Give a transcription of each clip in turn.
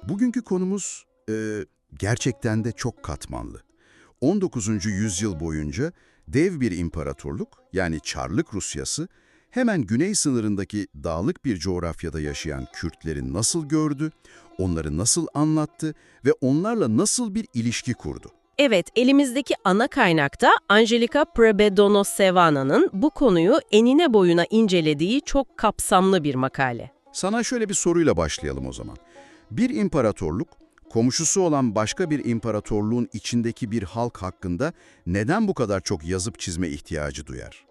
Bugünkü konumuz gerçekten de çok katmanlı. 19. yüzyıl boyunca dev bir imparatorluk, yani Çarlık Rusyası, hemen güney sınırındaki dağlık bir coğrafyada yaşayan Kürtleri nasıl gördü, onları nasıl anlattı ve onlarla nasıl bir ilişki kurdu? Evet, elimizdeki ana kaynakta Angelika Prebedonoseva'nın bu konuyu enine boyuna incelediği çok kapsamlı bir makale. Sana şöyle bir soruyla başlayalım o zaman. Bir imparatorluk, komşusu olan başka bir imparatorluğun içindeki bir halk hakkında neden bu kadar çok yazıp çizme ihtiyacı duyar?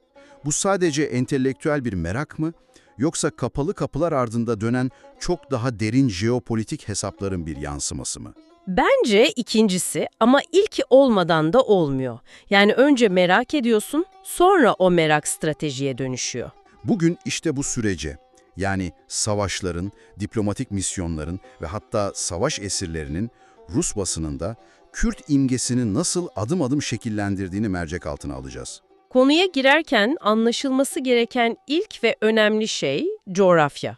Bu sadece entelektüel bir merak mı, yoksa kapalı kapılar ardında dönen çok daha derin jeopolitik hesapların bir yansıması mı? Bence ikincisi ama ilki olmadan da olmuyor. Yani önce merak ediyorsun, sonra o merak stratejiye dönüşüyor. Bugün işte bu sürece, yani savaşların, diplomatik misyonların ve hatta savaş esirlerinin Rus basınında Kürt imgesini nasıl adım adım şekillendirdiğini mercek altına alacağız. Konuya girerken anlaşılması gereken ilk ve önemli şey coğrafya.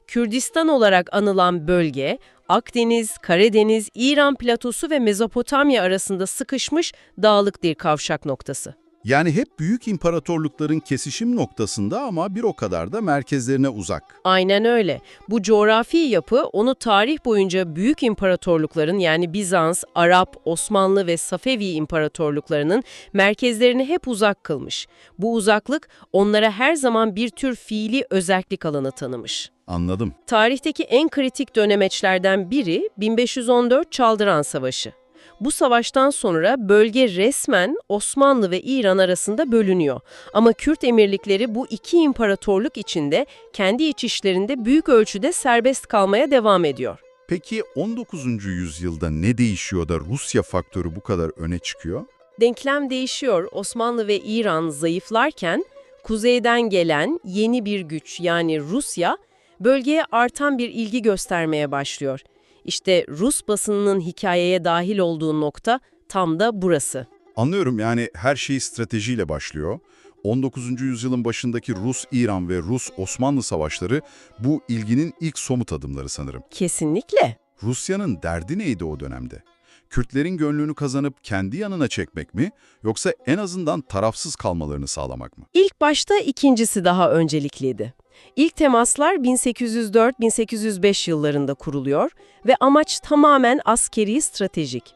Kürdistan olarak anılan bölge, Akdeniz, Karadeniz, İran platosu ve Mezopotamya arasında sıkışmış dağlık bir kavşak noktası. Yani hep büyük imparatorlukların kesişim noktasında ama bir o kadar da merkezlerine uzak. Aynen öyle. Bu coğrafi yapı onu tarih boyunca büyük imparatorlukların yani Bizans, Arap, Osmanlı ve Safevi imparatorluklarının merkezlerini hep uzak kılmış. Bu uzaklık onlara her zaman bir tür fiili özellik alanı tanımış. Anladım. Tarihteki en kritik dönemeçlerden biri 1514 Çaldıran Savaşı. Bu savaştan sonra bölge resmen Osmanlı ve İran arasında bölünüyor. Ama Kürt emirlikleri bu iki imparatorluk içinde kendi iç işlerinde büyük ölçüde serbest kalmaya devam ediyor. Peki 19. yüzyılda ne değişiyor da Rusya faktörü bu kadar öne çıkıyor? Denklem değişiyor. Osmanlı ve İran zayıflarken kuzeyden gelen yeni bir güç yani Rusya bölgeye artan bir ilgi göstermeye başlıyor. İşte Rus basınının hikayeye dahil olduğu nokta tam da burası. Anlıyorum, yani her şey stratejiyle başlıyor. 19. yüzyılın başındaki Rus-İran ve Rus-Osmanlı savaşları bu ilginin ilk somut adımları sanırım. Kesinlikle. Rusya'nın derdi neydi o dönemde? Kürtlerin gönlünü kazanıp kendi yanına çekmek mi, yoksa en azından tarafsız kalmalarını sağlamak mı? İlk başta ikincisi daha öncelikliydi. İlk temaslar 1804-1805 yıllarında kuruluyor ve amaç tamamen askeri stratejik.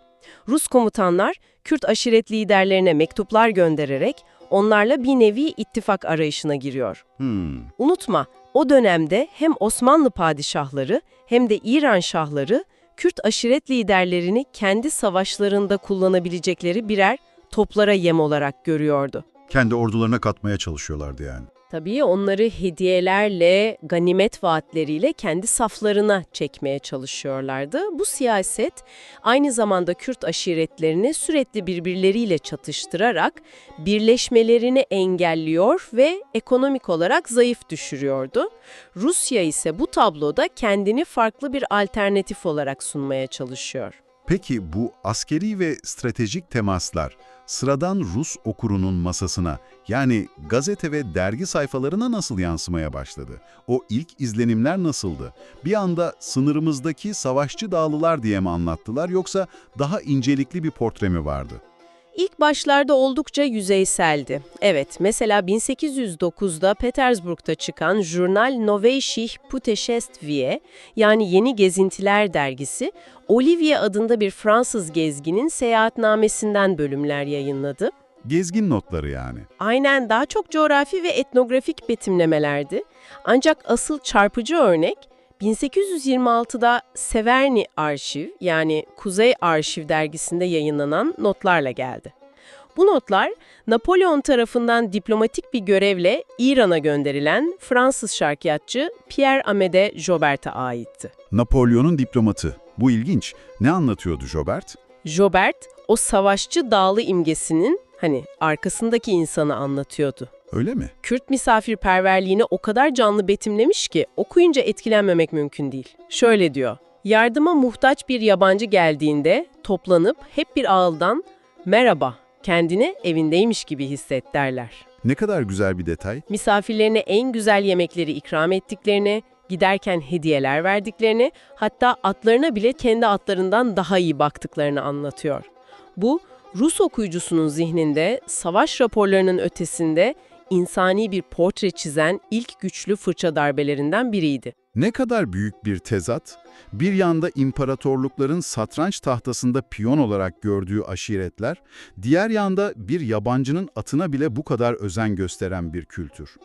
Rus komutanlar Kürt aşiret liderlerine mektuplar göndererek onlarla bir nevi ittifak arayışına giriyor. Unutma, o dönemde hem Osmanlı padişahları hem de İran şahları Kürt aşiret liderlerini kendi savaşlarında kullanabilecekleri birer toplara yem olarak görüyordu. Kendi ordularına katmaya çalışıyorlardı yani. Tabii onları hediyelerle, ganimet vaatleriyle kendi saflarına çekmeye çalışıyorlardı. Bu siyaset aynı zamanda Kürt aşiretlerini sürekli birbirleriyle çatıştırarak birleşmelerini engelliyor ve ekonomik olarak zayıf düşürüyordu. Rusya ise bu tabloda kendini farklı bir alternatif olarak sunmaya çalışıyor. Peki bu askeri ve stratejik temaslar sıradan Rus okurunun masasına, yani gazete ve dergi sayfalarına nasıl yansımaya başladı? O ilk izlenimler nasıldı? Bir anda sınırımızdaki savaşçı dağlılar diye mi anlattılar, yoksa daha incelikli bir portre mi vardı? İlk başlarda oldukça yüzeyseldi. Evet, mesela 1809'da Petersburg'da çıkan jurnal Noveyshih Puteshestvie, yani Yeni Gezintiler dergisi, Olivier adında bir Fransız gezginin seyahatnamesinden bölümler yayınladı. Gezgin notları yani. Aynen, daha çok coğrafi ve etnografik betimlemelerdi. Ancak asıl çarpıcı örnek 1826'da Severny Arşiv yani Kuzey Arşiv dergisinde yayınlanan notlarla geldi. Bu notlar Napolyon tarafından diplomatik bir görevle İran'a gönderilen Fransız şarkiyatçı Pierre-Amédée Joubert'a aitti. Napolyon'un diplomatı. Bu ilginç. Ne anlatıyordu Joubert? Joubert, o savaşçı dağlı imgesinin arkasındaki insanı anlatıyordu. Öyle mi? Kürt misafirperverliğini o kadar canlı betimlemiş ki okuyunca etkilenmemek mümkün değil. Şöyle diyor, yardıma muhtaç bir yabancı geldiğinde toplanıp hep bir ağıldan merhaba, kendini evindeymiş gibi hisset derler. Ne kadar güzel bir detay. Misafirlerine en güzel yemekleri ikram ettiklerini, Giderken hediyeler verdiklerini, hatta atlarına bile kendi atlarından daha iyi baktıklarını anlatıyor. Bu, Rus okuyucusunun zihninde savaş raporlarının ötesinde insani bir portre çizen ilk güçlü fırça darbelerinden biriydi. Ne kadar büyük bir tezat, bir yanda imparatorlukların satranç tahtasında piyon olarak gördüğü aşiretler, diğer yanda bir yabancının atına bile bu kadar özen gösteren bir kültür.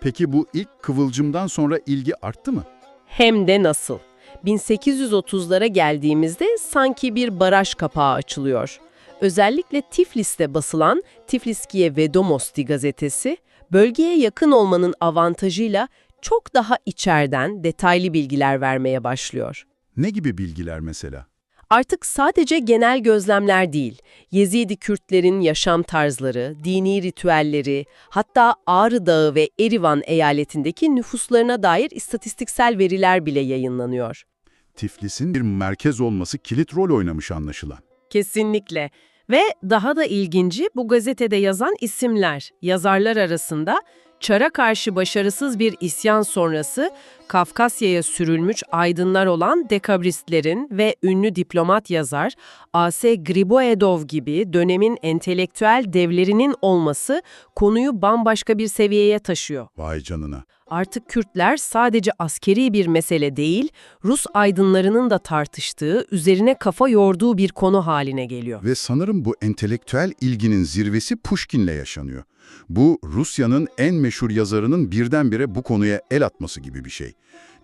Peki bu ilk kıvılcımdan sonra ilgi arttı mı? Hem de nasıl? 1830'lara geldiğimizde sanki bir baraj kapağı açılıyor. Özellikle Tiflis'te basılan Tifliskiye Vedomosti gazetesi, bölgeye yakın olmanın avantajıyla çok daha içeriden detaylı bilgiler vermeye başlıyor. Ne gibi bilgiler mesela? Artık sadece genel gözlemler değil, Yezidi Kürtlerin yaşam tarzları, dini ritüelleri, hatta Ağrı Dağı ve Erivan eyaletindeki nüfuslarına dair istatistiksel veriler bile yayınlanıyor. Tiflis'in bir merkez olması kilit rol oynamış anlaşılan. Kesinlikle. Ve daha da ilginci bu gazetede yazan isimler. Yazarlar arasında Çar'a karşı başarısız bir isyan sonrası Kafkasya'ya sürülmüş aydınlar olan dekabristlerin ve ünlü diplomat yazar A.S. Griboyedov gibi dönemin entelektüel devlerinin olması konuyu bambaşka bir seviyeye taşıyor. Vay canına. Artık Kürtler sadece askeri bir mesele değil, Rus aydınlarının da tartıştığı, üzerine kafa yorduğu bir konu haline geliyor. Ve sanırım bu entelektüel ilginin zirvesi Pushkin'le yaşanıyor. Bu, Rusya'nın en meşhur yazarının birdenbire bu konuya el atması gibi bir şey.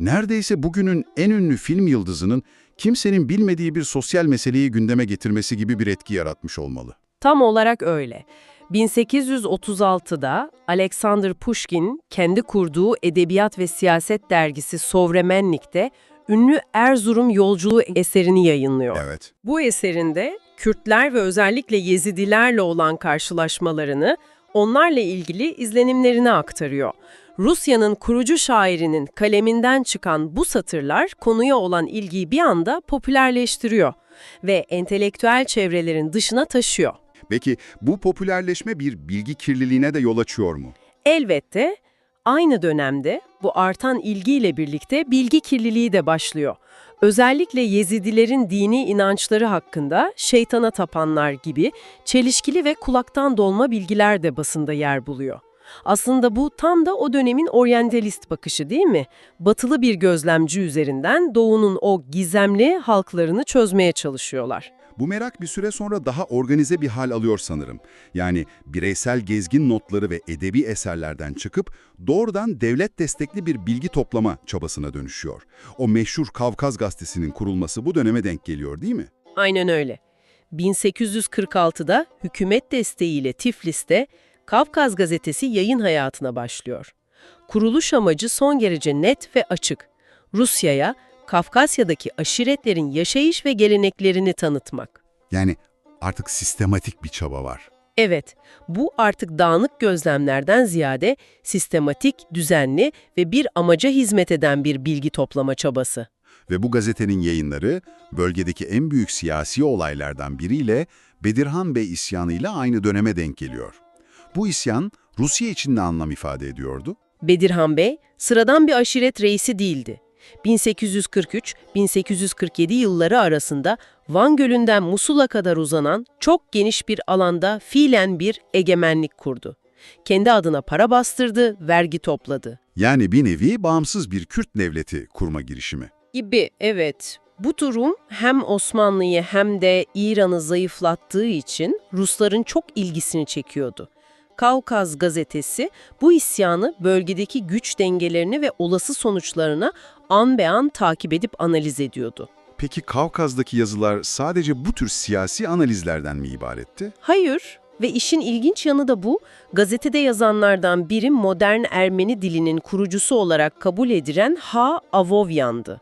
Neredeyse bugünün en ünlü film yıldızının kimsenin bilmediği bir sosyal meseleyi gündeme getirmesi gibi bir etki yaratmış olmalı. Tam olarak öyle. 1836'da Alexander Pushkin kendi kurduğu edebiyat ve siyaset dergisi Sovremennik'te ünlü Erzurum Yolculuğu eserini yayınlıyor. Evet. Bu eserinde Kürtler ve özellikle Yezidilerle olan karşılaşmalarını, onlarla ilgili izlenimlerini aktarıyor. Rusya'nın kurucu şairinin kaleminden çıkan bu satırlar konuya olan ilgiyi bir anda popülerleştiriyor ve entelektüel çevrelerin dışına taşıyor. Peki bu popülerleşme bir bilgi kirliliğine de yol açıyor mu? Elbette aynı dönemde bu artan ilgiyle birlikte bilgi kirliliği de başlıyor. Özellikle Yezidilerin dini inançları hakkında şeytana tapanlar gibi çelişkili ve kulaktan dolma bilgiler de basında yer buluyor. Aslında bu tam da o dönemin oryantalist bakışı değil mi? Batılı bir gözlemci üzerinden Doğu'nun o gizemli halklarını çözmeye çalışıyorlar. Bu merak bir süre sonra daha organize bir hal alıyor sanırım. Yani bireysel gezgin notları ve edebi eserlerden çıkıp doğrudan devlet destekli bir bilgi toplama çabasına dönüşüyor. O meşhur Kavkaz Gazetesi'nin kurulması bu döneme denk geliyor değil mi? Aynen öyle. 1846'da hükümet desteğiyle Tiflis'te Kafkaz Gazetesi yayın hayatına başlıyor. Kuruluş amacı son derece net ve açık. Rusya'ya Kafkasya'daki aşiretlerin yaşayış ve geleneklerini tanıtmak. Yani artık sistematik bir çaba var. Evet, bu artık dağınık gözlemlerden ziyade sistematik, düzenli ve bir amaca hizmet eden bir bilgi toplama çabası. Ve bu gazetenin yayınları bölgedeki en büyük siyasi olaylardan biriyle Bedirhan Bey isyanıyla aynı döneme denk geliyor. Bu isyan Rusya için ne anlam ifade ediyordu? Bedirhan Bey sıradan bir aşiret reisi değildi. 1843-1847 yılları arasında Van Gölü'nden Musul'a kadar uzanan çok geniş bir alanda fiilen bir egemenlik kurdu. Kendi adına para bastırdı, vergi topladı. Yani bir nevi bağımsız bir Kürt devleti kurma girişimi. Gibi, evet. Bu durum hem Osmanlı'yı hem de İran'ı zayıflattığı için Rusların çok ilgisini çekiyordu. Kavkaz gazetesi bu isyanı bölgedeki güç dengelerini ve olası sonuçlarına an be an takip edip analiz ediyordu. Peki Kavkaz'daki yazılar sadece bu tür siyasi analizlerden mi ibaretti? Hayır ve işin ilginç yanı da bu, gazetede yazanlardan biri modern Ermeni dilinin kurucusu olarak kabul edilen Ha Avovyan'dı.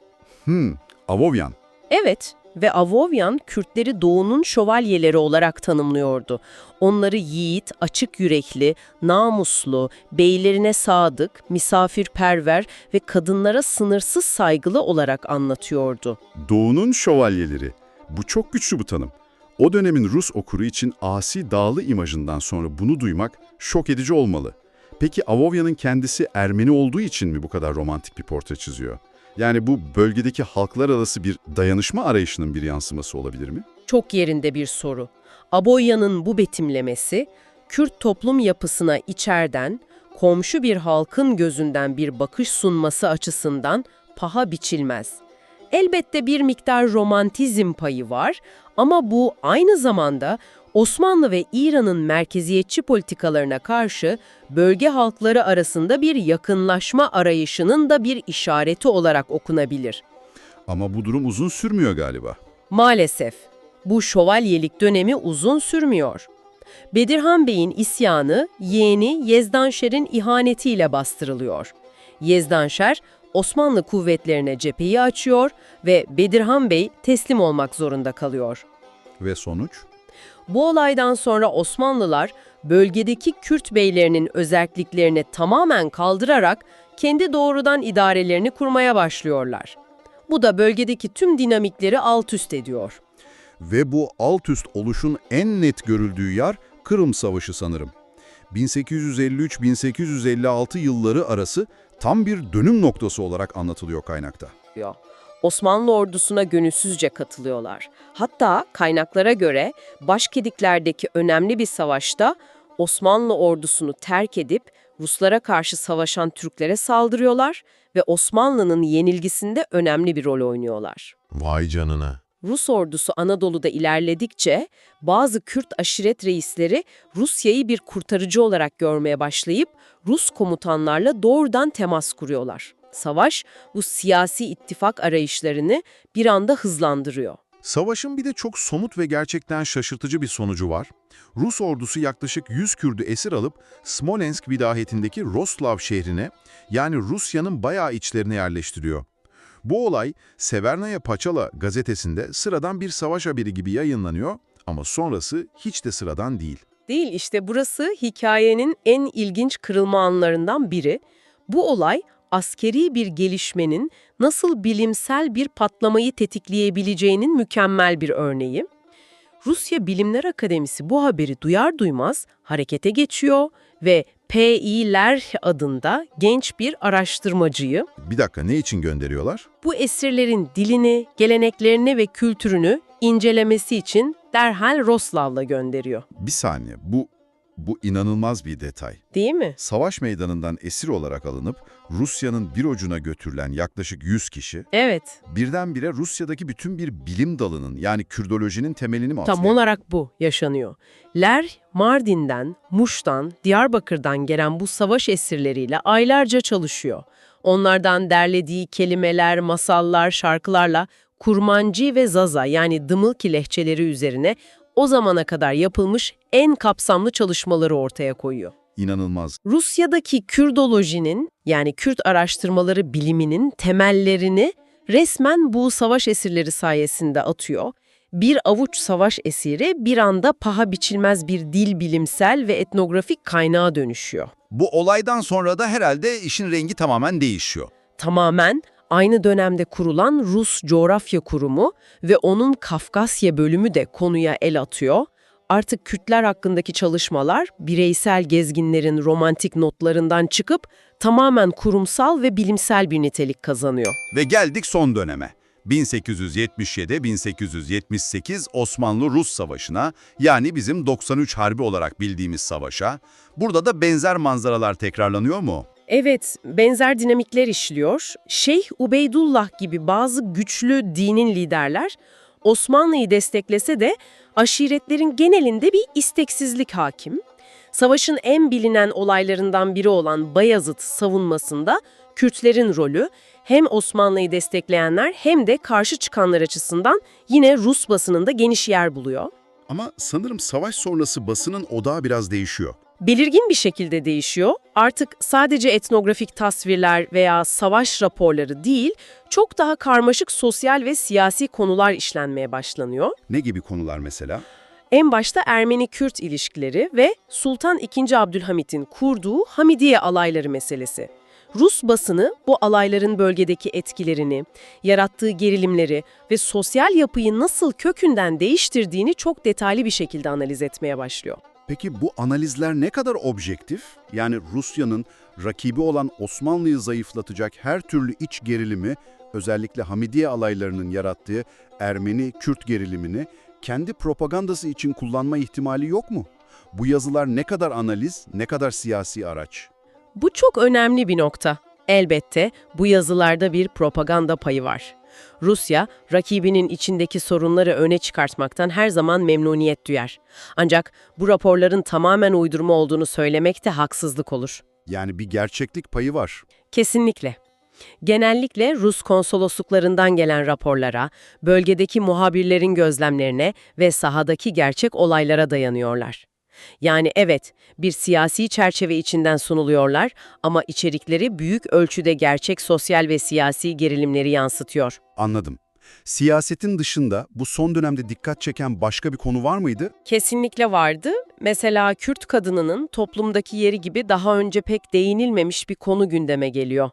Avovyan. Evet ve Avovyan Kürtleri Doğu'nun şövalyeleri olarak tanımlıyordu. Onları yiğit, açık yürekli, namuslu, beylerine sadık, misafirperver ve kadınlara sınırsız saygılı olarak anlatıyordu. Doğu'nun şövalyeleri. Bu çok güçlü bu tanım. O dönemin Rus okuru için asi dağlı imajından sonra bunu duymak şok edici olmalı. Peki Avovya'nın kendisi Ermeni olduğu için mi bu kadar romantik bir portre çiziyor? Yani bu bölgedeki halklar arası bir dayanışma arayışının bir yansıması olabilir mi? Çok yerinde bir soru. Aboya'nın bu betimlemesi, Kürt toplum yapısına içeriden, komşu bir halkın gözünden bir bakış sunması açısından paha biçilmez. Elbette bir miktar romantizm payı var ama bu aynı zamanda Osmanlı ve İran'ın merkeziyetçi politikalarına karşı bölge halkları arasında bir yakınlaşma arayışının da bir işareti olarak okunabilir. Ama bu durum uzun sürmüyor galiba. Maalesef bu şövalyelik dönemi uzun sürmüyor. Bedirhan Bey'in isyanı yeğeni Yezdanşer'in ihanetiyle bastırılıyor. Yezdanşer Osmanlı kuvvetlerine cepheyi açıyor ve Bedirhan Bey teslim olmak zorunda kalıyor. Ve sonuç? Bu olaydan sonra Osmanlılar bölgedeki Kürt beylerinin özelliklerini tamamen kaldırarak kendi doğrudan idarelerini kurmaya başlıyorlar. Bu da bölgedeki tüm dinamikleri alt üst ediyor. Ve bu alt üst oluşun en net görüldüğü yer Kırım Savaşı sanırım. 1853-1856 yılları arası tam bir dönüm noktası olarak anlatılıyor kaynakta. Osmanlı ordusuna gönülsüzce katılıyorlar. Hatta kaynaklara göre Başkediklerdeki önemli bir savaşta Osmanlı ordusunu terk edip Ruslara karşı savaşan Türklere saldırıyorlar ve Osmanlı'nın yenilgisinde önemli bir rol oynuyorlar. Vay canına. Rus ordusu Anadolu'da ilerledikçe bazı Kürt aşiret reisleri Rusya'yı bir kurtarıcı olarak görmeye başlayıp Rus komutanlarla doğrudan temas kuruyorlar. Savaş bu siyasi ittifak arayışlarını bir anda hızlandırıyor. Savaşın bir de çok somut ve gerçekten şaşırtıcı bir sonucu var. Rus ordusu yaklaşık 100 Kürt'ü esir alıp Smolensk vilayetindeki Roslav şehrine, yani Rusya'nın bayağı içlerine yerleştiriyor. Bu olay Severnaya Paçala gazetesinde sıradan bir savaş haberi gibi yayınlanıyor ama sonrası hiç de sıradan değil. Değil, işte burası hikayenin en ilginç kırılma anlarından biri. Bu olay askeri bir gelişmenin nasıl bilimsel bir patlamayı tetikleyebileceğinin mükemmel bir örneği. Rusya Bilimler Akademisi bu haberi duyar duymaz harekete geçiyor ve P.I. Lerh adında genç bir araştırmacıyı Bir dakika, ne için gönderiyorlar? bu esirlerin dilini, geleneklerini ve kültürünü incelemesi için derhal Roslav'la gönderiyor. Bir saniye, bu inanılmaz bir detay. Değil mi? Savaş meydanından esir olarak alınıp Rusya'nın bir ucuna götürülen yaklaşık 100 kişi Evet, birdenbire Rusya'daki bütün bir bilim dalının, yani Kürdolojinin temelini mi atıyor? tam olarak bu yaşanıyor. Lerh, Mardin'den, Muş'tan, Diyarbakır'dan gelen bu savaş esirleriyle aylarca çalışıyor. Onlardan derlediği kelimeler, masallar, şarkılarla Kurmancı ve Zaza yani Dımılki lehçeleri üzerine o zamana kadar yapılmış en kapsamlı çalışmaları ortaya koyuyor. İnanılmaz. Rusya'daki Kürdolojinin yani Kürt araştırmaları biliminin temellerini resmen bu savaş esirleri sayesinde atıyor. Bir avuç savaş esiri bir anda paha biçilmez bir dil bilimsel ve etnografik kaynağa dönüşüyor. Bu olaydan sonra da herhalde işin rengi tamamen değişiyor. Tamamen aynı dönemde kurulan Rus Coğrafya Kurumu ve onun Kafkasya bölümü de konuya el atıyor. Artık Kürtler hakkındaki çalışmalar bireysel gezginlerin romantik notlarından çıkıp tamamen kurumsal ve bilimsel bir nitelik kazanıyor. Ve geldik son döneme. 1877-1878 Osmanlı-Rus Savaşı'na, yani bizim 93 Harbi olarak bildiğimiz savaşa. Burada da benzer manzaralar tekrarlanıyor mu? Evet, benzer dinamikler işliyor. Şeyh Ubeydullah gibi bazı güçlü dinin liderler Osmanlı'yı desteklese de aşiretlerin genelinde bir isteksizlik hakim. Savaşın en bilinen olaylarından biri olan Bayazıt savunmasında Kürtlerin rolü hem Osmanlı'yı destekleyenler hem de karşı çıkanlar açısından yine Rus basınında geniş yer buluyor. Ama sanırım savaş sonrası basının odağı biraz değişiyor. Belirgin bir şekilde değişiyor. Artık sadece etnografik tasvirler veya savaş raporları değil, çok daha karmaşık sosyal ve siyasi konular işlenmeye başlanıyor. Ne gibi konular mesela? En başta Ermeni-Kürt ilişkileri ve Sultan II. Abdülhamit'in kurduğu Hamidiye alayları meselesi. Rus basını bu alayların bölgedeki etkilerini, yarattığı gerilimleri ve sosyal yapıyı nasıl kökünden değiştirdiğini çok detaylı bir şekilde analiz etmeye başlıyor. Peki bu analizler ne kadar objektif? Yani Rusya'nın rakibi olan Osmanlı'yı zayıflatacak her türlü iç gerilimi, özellikle Hamidiye alaylarının yarattığı Ermeni-Kürt gerilimini kendi propagandası için kullanma ihtimali yok mu? Bu yazılar ne kadar analiz, ne kadar siyasi araç? Bu çok önemli bir nokta. Elbette bu yazılarda bir propaganda payı var. Rusya, rakibinin içindeki sorunları öne çıkartmaktan her zaman memnuniyet duyar. Ancak bu raporların tamamen uydurma olduğunu söylemek de haksızlık olur. Yani bir gerçeklik payı var. Kesinlikle. Genellikle Rus konsolosluklarından gelen raporlara, bölgedeki muhabirlerin gözlemlerine ve sahadaki gerçek olaylara dayanıyorlar. Yani evet, bir siyasi çerçeve içinden sunuluyorlar ama içerikleri büyük ölçüde gerçek sosyal ve siyasi gerilimleri yansıtıyor. Anladım. Siyasetin dışında bu son dönemde dikkat çeken başka bir konu var mıydı? Kesinlikle vardı. Mesela Kürt kadınının toplumdaki yeri gibi daha önce pek değinilmemiş bir konu gündeme geliyor.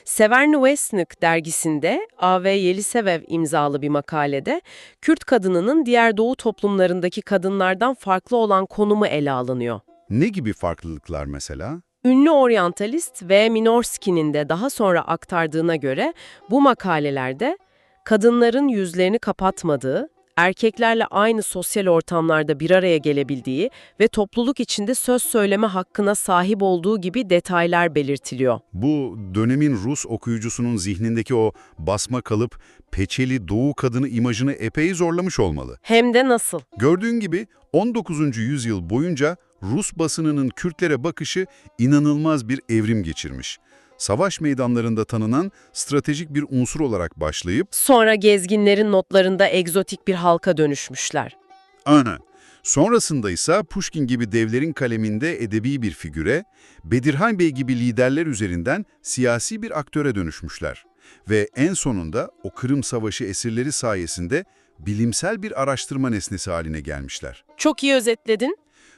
Severny Vestnik dergisinde A.V. Yelisevev imzalı bir makalede Kürt kadınının diğer Doğu toplumlarındaki kadınlardan farklı olan konumu ele alınıyor. Ne gibi farklılıklar mesela? Ünlü oryantalist ve Minorski'nin de daha sonra aktardığına göre bu makalelerde kadınların yüzlerini kapatmadığı, erkeklerle aynı sosyal ortamlarda bir araya gelebildiği ve topluluk içinde söz söyleme hakkına sahip olduğu gibi detaylar belirtiliyor. Bu dönemin Rus okuyucusunun zihnindeki o basma kalıp peçeli Doğu kadını imajını epey zorlamış olmalı. Hem de nasıl? Gördüğün gibi 19. yüzyıl boyunca Rus basınının Kürtlere bakışı inanılmaz bir evrim geçirmiş. Savaş meydanlarında tanınan stratejik bir unsur olarak başlayıp Sonra gezginlerin notlarında egzotik bir halka dönüşmüşler. Aynen. Sonrasında ise Pushkin gibi devlerin kaleminde edebi bir figüre, Bedirhan Bey gibi liderler üzerinden siyasi bir aktöre dönüşmüşler. Ve en sonunda o Kırım Savaşı esirleri sayesinde bilimsel bir araştırma nesnesi haline gelmişler. Çok iyi özetledin.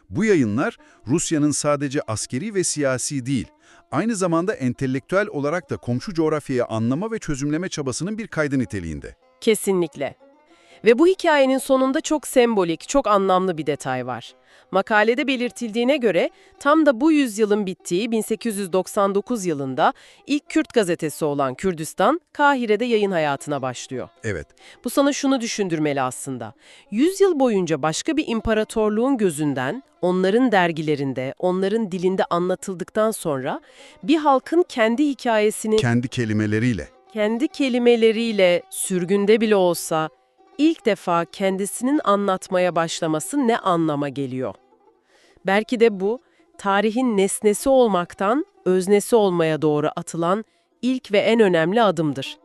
Bu yayınlar Rusya'nın sadece askeri ve siyasi değil, aynı zamanda entelektüel olarak da komşu coğrafyayı anlama ve çözümleme çabasının bir kaydı niteliğinde. Kesinlikle. Ve bu hikayenin sonunda çok sembolik, çok anlamlı bir detay var. Makalede belirtildiğine göre tam da bu yüzyılın bittiği 1899 yılında ilk Kürt gazetesi olan Kürdistan, Kahire'de yayın hayatına başlıyor. Evet, Bu sana şunu düşündürmeli aslında. 100 yıl boyunca başka bir imparatorluğun gözünden, onların dergilerinde, onların dilinde anlatıldıktan sonra bir halkın kendi hikayesini kendi kelimeleriyle sürgünde bile olsa ilk defa kendisinin anlatmaya başlaması ne anlama geliyor? Belki de bu, tarihin nesnesi olmaktan öznesi olmaya doğru atılan ilk ve en önemli adımdır.